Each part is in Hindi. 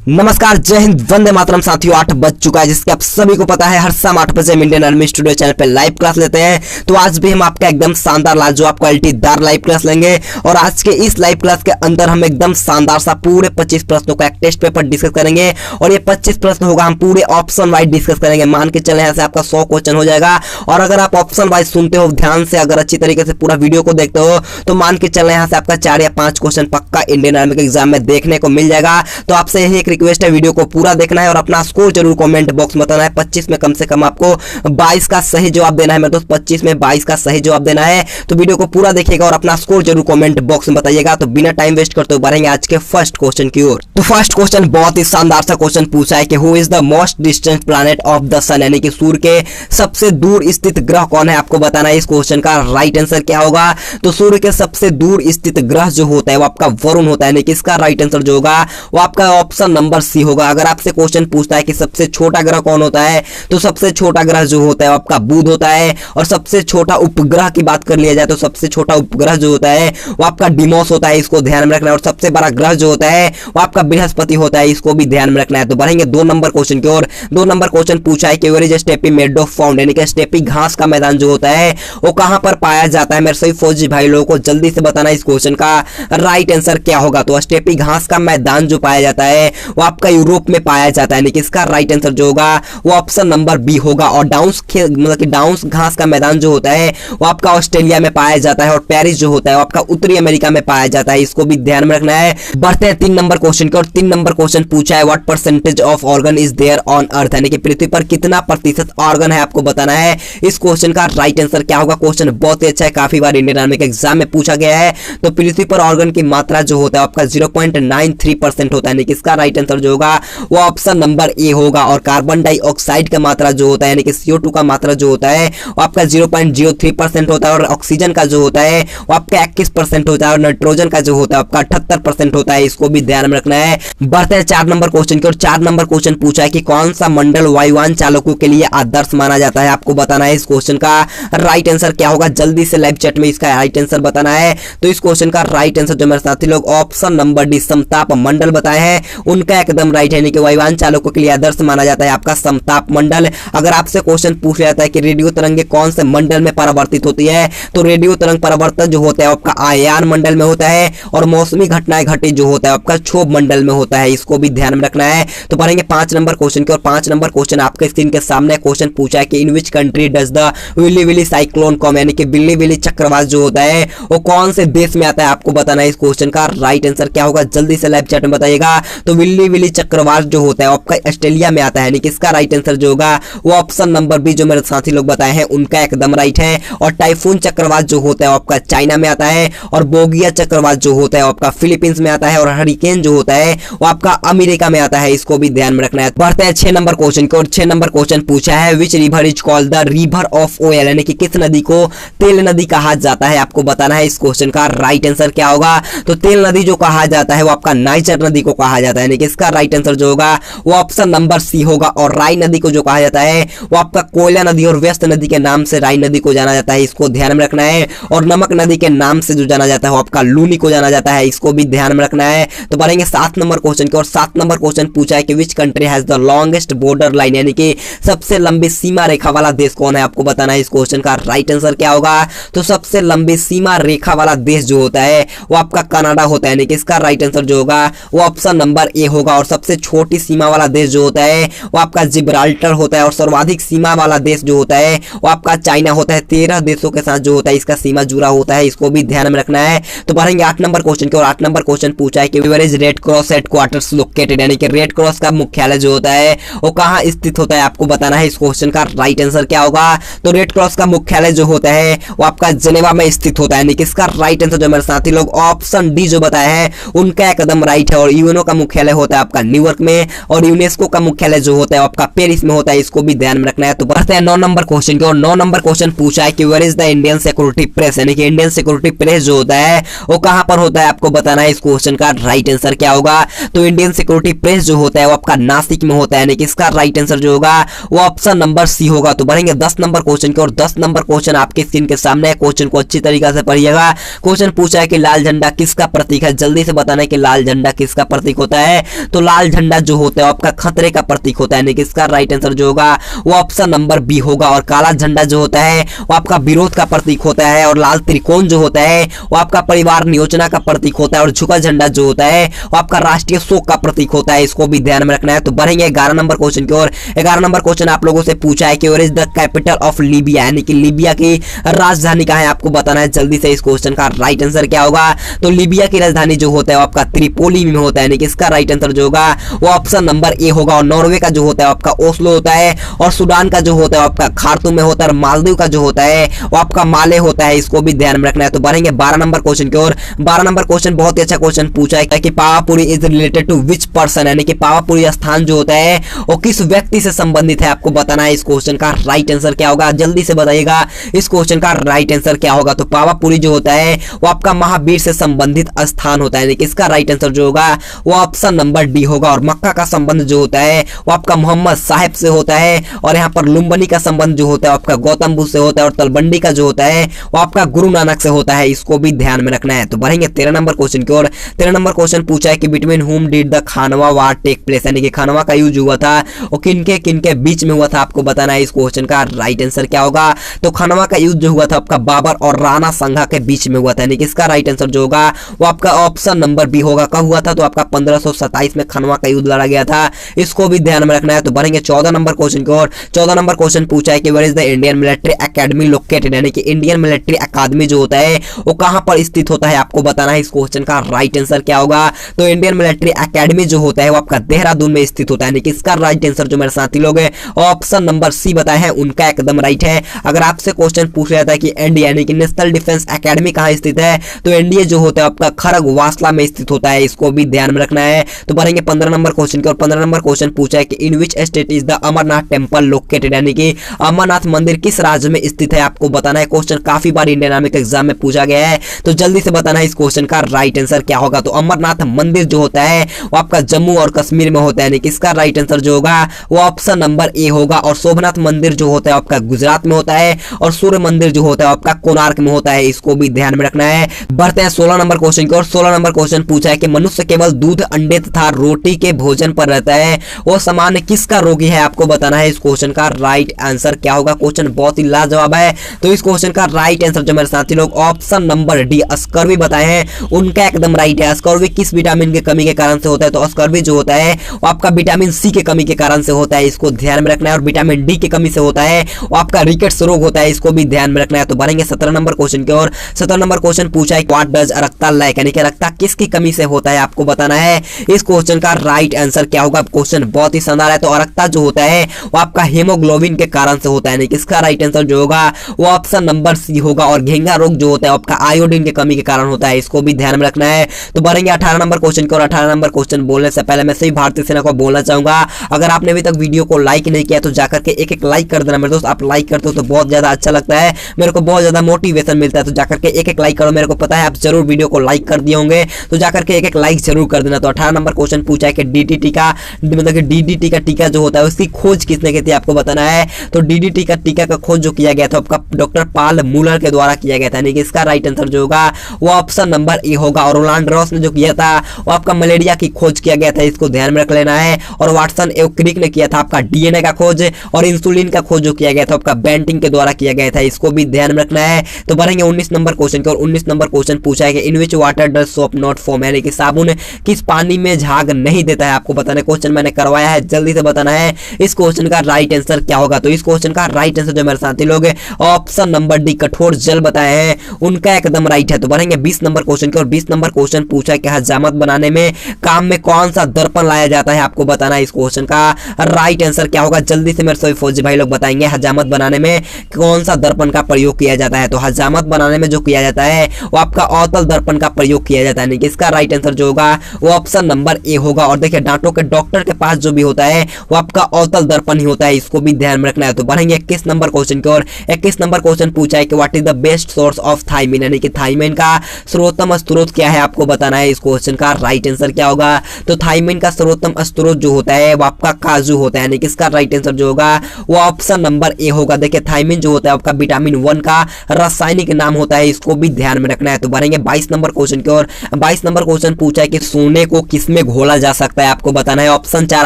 नमस्कार, जय हिंद, वंदे मातरम। साथियों 8 बज चुका है, जिसके आप सभी को पता है हर शाम 8 बजे हम इंडियन आर्मी स्टूडियो चैनल पे लाइव क्लास लेते हैं। तो आज भी हम आपका एकदम शानदार लाजवाब क्वालिटीदार लाइव क्लास लेंगे और आज के इस लाइव क्लास के अंदर हम एकदम शानदार सा पूरे 25 प्रश्नों का एक टेस्ट पेपर डिस्कस करेंगे और ये 25 प्रश्न होगा, हम पूरे ऑप्शन वाइज डिस्कस करेंगे। मान के चले यहाँ से आपका 100 क्वेश्चन हो जाएगा और अगर आप ऑप्शन वाइज सुनते हो ध्यान से, अगर अच्छी तरीके से पूरा वीडियो को देखते हो तो मान के चले यहाँ से आपका 4 या 5 क्वेश्चन पक्का इंडियन आर्मी के एग्जाम में देखने को मिल जाएगा। तो आपसे यही एक रिक्वेस्ट है, वीडियो को पूरा देखना है और अपना स्कोर जरूर कमेंट बॉक्स में बताना है। 25 में कम से कम आपको 22 का सही जवाब देना है। मेरे दोस्त 25 में 22 का सही जवाब देना है। तो वीडियो को पूरा देखिएगा और अपना स्कोर जरूर कमेंट बॉक्स में बताइएगा। तो बिना टाइम वेस्ट करते हुए बढ़ेंगे आज के फर्स्ट क्वेश्चन की ओर। तो फर्स्ट क्वेश्चन बहुत ही शानदार सा क्वेश्चन पूछा है कि who is the most distant planet of the sun, यानी कि सूर्य के सबसे दूर स्थित ग्रह कौन है, आपको बताना है। इस क्वेश्चन का राइट आंसर क्या होगा? तो सूर्य के सबसे दूर स्थित ग्रह जो होता है वो आपका वरुण होता है, यानी कि इसका राइट आंसर जो होगा वो आपका ऑप्शन नंबर सी होगा। अगर आपसे क्वेश्चन पूछता है कि सबसे छोटा ग्रह कौन होता है, तो सबसे छोटा ग्रह जो होता है आपका बुध होता है। और सबसे छोटा उपग्रह की बात कर लिया जाए तो सबसे छोटा उपग्रह जो होता है वो आपका डिमोस होता है, इसको ध्यान में रखना है। और सबसे बड़ा ग्रह जो होता है वो आपका बृहस्पति होता है, इसको भी ध्यान में रखना है। तो बढ़ेंगे 2 नंबर क्वेश्चन की ओर। 2 नंबर क्वेश्चन पूछा है कि where is steppe meadow found, यानी कि स्टेपी घास का मैदान जो होता है वो कहां पर पाया जाता है। मेरे सभी फौजी भाई लोगों को जल्दी से बताना इस क्वेश्चन का राइट आंसर क्या होगा। तो स्टेपी घास का मैदान जो पाया जाता है वो आपका यूरोप में पाया जाता है, यानी कि इसका राइट आंसर जो होगा वो ऑप्शन नंबर बी होगा। और डाउन्स मतलब कि डाउन्स घास का मैदान जो होता है वो आपका ऑस्ट्रेलिया में पाया जाता है। और पेरिस जो होता है वो आपका उत्तरी अमेरिका में पाया जाता है, इसको भी ध्यान में रखना है। बढ़ते हैं 3 नंबर क्वेश्चन की और 3 नंबर क्वेश्चन पूछा है what percentage of organ is there on earth, यानी कि पृथ्वी पर कितना प्रतिशत ऑर्गन है, आपको बताना है। इस क्वेश्चन का राइट आंसर क्या होगा? क्वेश्चन बहुत ही अच्छा है, काफी बार इंडियन आर्मी के एग्जाम में पूछा गया है। तो पृथ्वी पर ऑर्गन की मात्रा जो होता है आपका 0.93% होता है, यानी कि इसका राइट आंसर जो होगा वो ऑप्शन नंबर ए होगा। और कार्बन डाइऑक्साइड का मात्रा जो होता है, यानी कि CO2 का मात्रा जो होता है वो आपका 0.03% होता है। और ऑक्सीजन का जो होता है वो आपका 21% होता है। और नाइट्रोजन का जो होता है आपका 78% होता है, इसको भी ध्यान में रखना है। बढ़ते हैं 4 नंबर क्वेश्चन की और 4 नंबर क्वेश्चन पूछा है कि कौन सा मंडल वायुयान चालकों के लिए आदर्श माना जाता है, आपको बताना है। इस क्वेश्चन का राइट आंसर क्या होगा? जल्दी से लाइव चैट में इसका राइट आंसर बताना है। तो इस क्वेश्चन का राइट आंसर जो मेरे साथी लोग ऑप्शन नंबर डी समताप मंडल बताए हैं उनका एकदम राइट है, यानी कि वायुयान चालकों के लिए आदर्श माना जाता है आपका समताप मंडल। अगर आपसे क्वेश्चन पूछ जाता है कि रेडियो तरंगे कौन से मंडल में परावर्तित होती है, तो रेडियो तरंग परावर्तन जो होता है आपका आयान मंडल में होता है। और मौसमी घटनाएं घटित जो होता है आपका क्षोभ मंडल में होता है, इसको भी ध्यान में रखना है। तो पढ़ेंगे 5 नंबर क्वेश्चन के और 5 नंबर क्वेश्चन आपके स्क्रीन के सामने क्वेश्चन पूछा है कि in which country does the willy willy cyclone come, यानी कि बिल्ली विली चक्रवात जो होता है वो कौन से देश में आता है, आपको बताना है। इस क्वेश्चन का राइट आंसर क्या होगा? जल्दी से लाइव चैट में बताइएगा। तो विली विली चक्रवात जो होता है आपका ऑस्ट्रेलिया में आता है, यानी कि इसका राइट आंसर जो होगा वो ऑप्शन नंबर बी जो मेरे साथी लोग बताए हैं उनका एकदम राइट है। और टाइफून चक्रवात जो होता है आपका चाइना में आता है। और बोगिया चक्रवात जो होता है आपका फिलीपींस में आता है। और हरिकेन जो होता है वो आपका अमेरिका में आता है, इसको भी ध्यान में रखना है। बढ़ते हैं 6 नंबर क्वेश्चन की और 6 नंबर क्वेश्चन पूछा है which river is called the river of oil, यानी कि किस नदी को तेल नदी कहा जाता है, आपको बताना है। इस क्वेश्चन का राइट आंसर क्या होगा? तो तेल नदी जो कहा जाता है वो आपका नाइजर नदी को कहा जाता है, यानी कि इसका राइट आंसर जो होगा वो ऑप्शन नंबर सी होगा। और राई नदी को जो कहा जाता है वो आपका कोयला नदी और व्यस्त नदी के नाम से राई नदी को जाना जाता है, इसको ध्यान में रखना है। और नमक नदी के नाम से जो जाना जाता है वो आपका लूनी को जाना जाता है, इसको भी ध्यान में रखना है। तो बढ़ेंगे 7 नंबर क्वेश्चन की और 7 नंबर क्वेश्चन पूछा है कि which country has the longest border line, यानी कि सबसे लंबी सीमा रेखा वाला देश कौन है, आपको बताना है। इस क्वेश्चन का राइट आंसर क्या होगा? तो सबसे लंबी सीमा रेखा वाला देश जो होता है वो आपका कनाडा होता है, यानी कि इसका राइट आंसर जो होगा वो ऑप्शन नंबर ए होगा। और सबसे छोटी सीमा वाला देश जो होता है वो आपका जिब्राल्टर होता है। और सर्वाधिक सीमा वाला देश जो होता है वो आपका चाइना होता है। 13 देशों के साथ जो होता है इसका सीमा जुड़ा होता है, इसको भी ध्यान में रखना है। तो बढ़ेंगे 8 नंबर क्वेश्चन की और 8 नंबर क्वेश्चन पूछा है कि where is red cross headquarters located, यानी कि रेड क्रॉस का मुख्यालय जो होता है वो कहां स्थित होता है, आपको बताना है। इस क्वेश्चन का राइट आंसर क्या होगा? तो रेड क्रॉस का मुख्यालय जो होता है वो आपका जेनेवा में स्थित होता है, यानी कि इसका राइट आंसर जो मेरे साथी लोग ऑप्शन डी जो बताया है उनका एकदम राइट है। और यूएनओ का मुख्यालय होता है आपका न्यूयॉर्क में। और यूनेस्को का मुख्यालय जो होता है आपका पेरिस में होता है, इसको भी ध्यान में रखना है। तो बढ़ते हैं 9 नंबर क्वेश्चन की और 9 नंबर क्वेश्चन पूछा है कि where is the Indian security press, यानी कि इंडियन सिक्योरिटी प्रेस जो होता है वो कहां पर होता है, आपको बताना है। इस क्वेश्चन का राइट आंसर क्या होगा? तो इंडियन सिक्योरिटी प्रेस जो होता है वो आपका नासिक में होता है, यानी कि इसका राइट आंसर जो होगा वो ऑप्शन नंबर सी होगा। तो बढ़ेंगे 10 नंबर क्वेश्चन की और 10 नंबर क्वेश्चन आपके स्क्रीन के सामने है। क्वेश्चन को अच्छी तरीके से पढ़िएगा। क्वेश्चन पूछा है कि लाल झंडा किसका प्रतीक है, जल्दी से बताना है कि लाल झंडा किसका प्रतीक होता है। तो लाल झंडा जो होता है आपका खतरे का प्रतीक होता है, यानी कि इसका राइट आंसर जो होगा वो ऑप्शन नंबर बी होगा। और काला झंडा जो होता है वो आपका विरोध का प्रतीक होता है, और लाल त्रिकोण जो होता है वो आपका परिवार नियोजना का प्रतीक होता है, और झुका झंडा जो होता है वो आपका राष्ट्रीय शोक का प्रतीक होता है। इसको भी ध्यान में रखना है। तो बढ़ेंगे 11 नंबर क्वेश्चन की ओर। 11 नंबर क्वेश्चन आप लोगों से पूछा है कि where is the capital of Libya, यानी कि लीबिया की राजधानी कहां है, आपको बताना है जल्दी से। इस क्वेश्चन का राइट आंसर क्या होगा, तो लीबिया की राजधानी जो होता है वो आपका त्रिपोली में होता है, यानी कि इसका राइट आंसर जो होगा वो ऑप्शन नंबर ए होगा। और नॉर्वे का जो होता है आपका ओस्लो होता है, और सूडान का जो होता है आपका खार्तूम में होता है, और मालदीव का जो होता है वो आपका माले होता है। इसको भी ध्यान में रखना है। तो बढ़ेंगे 12 नंबर क्वेश्चन की ओर। 12 नंबर क्वेश्चन बहुत ही अच्छा क्वेश्चन पूछा है कि Pawapuri is related to which person, यानी कि पावापुरी स्थान जो होता है वो किस व्यक्ति से संबंधित है, आपको बताना है। इस क्वेश्चन का राइट आंसर क्या होगा, जल्दी से बताइएगा इस क्वेश्चन का राइट आंसर क्या होगा। तो पावापुरी जो होता है वो आपका महावीर से संबंधित स्थान होता है, यानी कि इसका राइट आंसर जो होगा वो ऑप्शन नंबर डी होगा। और मक्का का संबंध जो होता है वो आपका मोहम्मद साहिब से होता है, और यहाँ पर लुम्बनी का संबंध जो होता है आपका गौतम बुद्ध से होता है, और तलबंडी का जो होता है वो आपका गुरु नानक से होता है। इसको भी ध्यान में रखना है। तो बढ़ेंगे 13 नंबर क्वेश्चन की ओर। 13 नंबर क्वेश्चन पूछा है कि between whom did the Khanwa war take place, यानी कि खानवा का युद्ध हुआ था वो किनके किनके बीच में हुआ था, आपको बताना है। इस क्वेश्चन का राइट आंसर क्या होगा, तो खानवा का युद्ध जो हुआ था आपका बाबर और राणा संघा के बीच में हुआ था, यानी कि इसका राइट आंसर जो होगा वो आपका ऑप्शन नंबर बी होगा। कब हुआ था, तो आपका 1527 में खानवा का युद्ध लड़ा गया था। इसको भी ध्यान में रखना है। तो बढ़ेंगे 14 नंबर क्वेश्चन की ओर। 14 नंबर क्वेश्चन पूछा है कि where is the Indian military academy located, यानी कि इंडियन मिलिट्री अकादमी जो होता है वो कहां पर स्थित होता है, आपको बताना है। इस क्वेश्चन का राइट आंसर क्या होगा, तो इंडियन मिलिट्री एकेडमी जो होता है वो आपका देहरादून में स्थित होता है, यानी कि इसका राइट आंसर जो मेरे साथी लोग ऑप्शन नंबर सी बताए हैं उनका एकदम राइट है। अगर आपसे क्वेश्चन पूछ रहा था कि एनडीए यानी कि नेशनल डिफेंस एकेडमी कहां स्थित है, तो एनडीए जो होता है आपका खड़गवासला में स्थित होता है। इसको भी ध्यान में रखना है। तो बढ़ेंगे 15 नंबर क्वेश्चन की और। 15 नंबर क्वेश्चन पूछा है कि in which state is the Amarnath temple located, यानी कि अमरनाथ मंदिर किस राज्य में स्थित है, आपको बताना है। क्वेश्चन काफी बार इंडियन आर्मी के एग्जाम में पूछा गया है, तो जल्दी से बताना है इस क्वेश्चन का राइट आंसर क्या होगा। तो अमरनाथ मंदिर जो होता है वो आपका जम्मू और कश्मीर में होता है, यानी कि इसका राइट आंसर जो होगा वो ऑप्शन नंबर ए होगा। और सोमनाथ मंदिर जो होता है आपका गुजरात में होता है, और सूर्य मंदिर जो होता है आपका कोणार्क में होता है। इसको भी ध्यान में रखना है। बढ़ते हैं 16 नंबर क्वेश्चन की और। 16 नंबर क्वेश्चन पूछा है कि मनुष्य केवल दूध, अंडे तथा रोटी के भोजन पर रहता है, वो सामान्य किसका रोगी है, आपको बताना है। इस क्वेश्चन का राइट आंसर क्या होगा। क्वेश्चन बहुत ही लाजवाब है। तो इस क्वेश्चन का राइट आंसर जो मेरे साथी लोग ऑप्शन नंबर डी स्कर्वी बताए हैं उनका एकदम राइट है। स्कर्वी किस विटामिन की कमी के कारण से होता है, तो स्कर्वी जो होता है वो आपका विटामिन सी की कमी के कारण से होता है। इसको ध्यान में रखना है। और विटामिन डी की कमी से होता है वो आपका रिकेट्स रोग होता है। इसको भी ध्यान में रखना है। तो बढ़ेंगे 17 नंबर क्वेश्चन की और। 17 नंबर क्वेश्चन पूछा है व्हाट डज रक्ता लैक, यानी कि रक्ता किसकी कमी से होता है, आपको बताना है। इस क्वेश्चन का राइट आंसर क्या होगा। क्वेश्चन बहुत ही शानदार है। तो रक्ता जो होता है वो आपका हीमोग्लोबिन के कारण से होता है, यानी कि इसका राइट आंसर जो होगा वो ऑप्शन नंबर सी होगा। और घेंगा रोग जो होता है आपका आयोडीन की कमी के कारण होता है। इसको भी ध्यान में रखना है। तो बढ़ेंगे 18 नंबर क्वेश्चन की और। 18 नंबर क्वेश्चन बोलने से पहले मैं सही भारतीय सेना को बोलना चाहूंगा, अगर आपने अभी तक वीडियो को लाइक नहीं किया तो जाकर के एक लाइक कर देना मेरे दोस्त। आप लाइक करते हो तो बहुत ज्यादा अच्छा लगता है, मेरे को बहुत ज्यादा मोटिवेशन मिलता है। तो जाकर के एक लाइक करो। मेरे को पता है आप जरूर वीडियो को लाइक कर दिए होंगे, तो जाकर के एक लाइक जरूर कर देना। तो 18 नंबर क्वेश्चन पूछा है कि डीडीटी का मतलब कि डीडीटी का टीका जो होता है उसकी खोज किसने की थी, आपको बताना है। तो डीडीटी का टीका का खोज जो किया गया था आपका डॉक्टर पाल मूलर के द्वारा किया गया था, यानी कि इसका राइट आंसर जो होगा वो ऑप्शन नंबर ए होगा। और रोलांड रॉस ने जो किया था वो आपका मलेरिया की खोज किया गया था। इसको ध्यान में रख लेना है। और वाटसन एव क्रिक ने किया था आपका डीएनए का खोज, और इंसुलिन का खोज जो किया गया था आपका बेंटिंग के द्वारा किया गया था। इसको भी ध्यान में रखना है। तो बढ़ेंगे 19 नंबर क्वेश्चन की और। 19 नंबर क्वेश्चन पूछा है कि in which water does soap not form, यानी कि साबुन किस पानी में झाग नहीं देता है, आपको बताना है। क्वेश्चन मैंने करवाया है, जल्दी से बताना है इस क्वेश्चन का राइट आंसर क्या होगा। तो इस क्वेश्चन का राइट आंसर जो मेरे साथी लोग ऑप्शन नंबर डी कठोर जल बताए हैं उनका एकदम राइट है। तो बढ़ेंगे 20 नंबर क्वेश्चन की और। 20 नंबर क्वेश्चन पूछा है कि हजामत बनाने में काम में कौन सा दर्पण लाया जाता है, आपको बताना है। इस क्वेश्चन का राइट आंसर क्या होगा, जल्दी से मेरे सभी फौजी भाई लोग बताएंगे हजामत बनाने में कौन सा दर्पण का प्रयोग किया जाता है। तो हजामत बनाने में जो किया जाता है वो आपका अवतल दर्पण का प्रयोग किया जाता है, यानी कि इसका राइट आंसर जो होगा वो ऑप्शन नंबर ए होगा। और देखिए दांतों के डॉक्टर के पास जो भी होता है वो आपका अवतल दर्पण ही होता है। इसको भी ध्यान में रखना है। तो बढ़ेंगे 21 नंबर क्वेश्चन की और। 21 नंबर क्वेश्चन पूछा है कि what is the best source of thiamine, यानी कि थायमिन का सर्वोत्तम स्रोत क्या है, आपको बताना है। इस क्वेश्चन का राइट आंसर क्या होगा। तो थायमिन का सर्वोत्तम स्रोत जो होता है वो आपका काजू होता है, यानी कि इसका राइट आंसर जो होगा वो ऑप्शन नंबर ए होगा। देखिए थायमिन जो होता है आपका विटामिन 1 का रासायनिक नाम होता है। इसको भी ध्यान में रखना है। तो बढ़ेंगे 22 नंबर क्वेश्चन की और। 22 नंबर क्वेश्चन पूछा है कि सोने को किसमें में घोला जा सकता है, आपको बताना है। ऑप्शन 4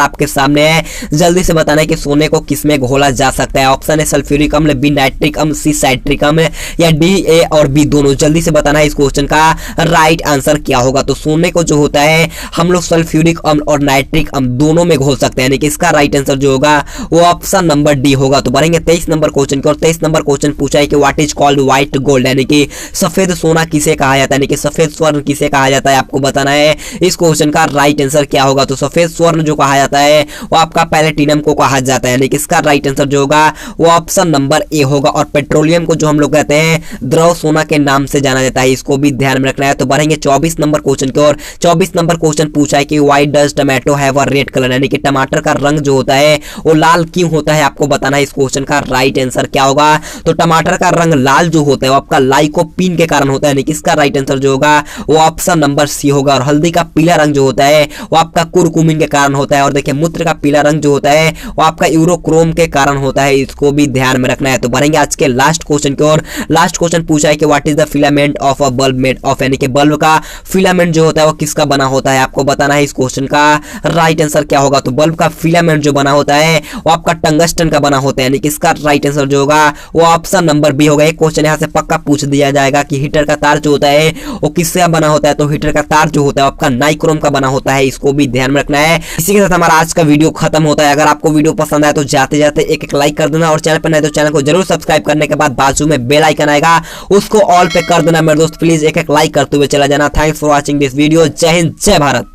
आपके सामने है, जल्दी से बताना है कि सोने को किस में घोला जा सकता है। ऑप्शन है सल्फ्यूरिक अम्ल, बी नाइट्रिक अम्ल, सी साइट्रिक अम्ल या डी ए और बी दोनों। जल्दी से बताना है इस क्वेश्चन का राइट आंसर क्या होगा। तो सोने को जो होता है हम लोग सल्फ्यूरिक अम्ल और नाइट्रिक अम्ल दोनों में घोल सकते हैं, यानी कि इसका राइट आंसर जो होगा वो ऑप्शन नंबर डी होगा। तो बढ़ेंगे 23 नंबर क्वेश्चन की और 23 नंबर क्वेश्चन पूछा है कि what is called white gold, यानी कि सफेद सोना किसे कहा जाता है, यानी कि सफेद स्वर्ण किसे कहा जाता है, आपको बताना है इस क्वेश्चन का राइट आंसर क्या होगा। तो सफेद स्वर्ण जो कहा जाता है वो आपका प्लैटिनम को कहा जाता है, यानी कि इसका राइट आंसर जो होगा वो ऑप्शन नंबर ए होगा। और पेट्रोलियम को जो हम लोग कहते हैं द्रव सोना के नाम से जाना जाता है, इसको भी ध्यान में रखना है। तो बढ़ेंगे 24 नंबर क्वेश्चन की और 24 नंबर क्वेश्चन पूछा है कि why does tomato have a red colour, यानी कि टमाटर का रंग जो होता है वो लाल क्यों होता है, आपको बताना है इस क्वेश्चन का राइट आंसर क्या होगा। तो टमाटर का रंग लाल जो होता है वो आपका लाइकोपीन के कारण होता है, यानी कि इसका राइट आंसर जो होगा वो ऑप्शन नंबर सी होगा। और हल्दी का पीला रंग जो होता है वो आपका कुरकुमिन के कारण होता है। और देखिए मूत्र का पीला रंग जो होता है वो आपका यूरोक्रोम के कारण होता है, इसको भी ध्यान में रखना है। तो बढ़ेंगे आज के लास्ट क्वेश्चन की और लास्ट क्वेश्चन पूछा है कि what is the filament of a bulb made of, यानी कि बल्ब का फिलामेंट जो होता है वो किसका बना होता है, आपको बताना है इस क्वेश्चन का राइट आंसर क्या होगा। तो बल्ब का फिलामेंट जो बना होता है वो आपका टंगस्टन का बना होता है, यानी कि इसका राइट आंसर जो होगा वो ऑप्शन नंबर बी होगा। एक क्वेश्चन यहाँ से पक्का पूछ दिया जाएगा कि हीटर का तार जो होता है वो किससे बना होता है, तो हीटर का तार जो होता है आपका नाइक्रोम का बना होता है, इसको भी ध्यान में रखना है। इसी के साथ हमारा आज का वीडियो खत्म होता है। अगर आपको वीडियो पसंद आए तो जाते जाते एक लाइक कर देना और चैनल पर नए तो चैनल को जरूर सब्सक्राइब करने के बाद बाजू में बेल आइकन आएगा उसको ऑल पे कर देना मेरे दोस्त, प्लीज एक लाइक करते हुए चला जाना। Thanks for watching this video. जय हिंद, जय Bharat.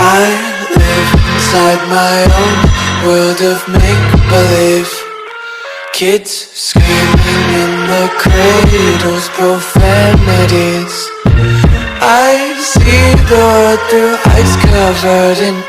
I live inside my own world of make-believe. Kids screaming in the cradles, profanities. I see the world through ice covered in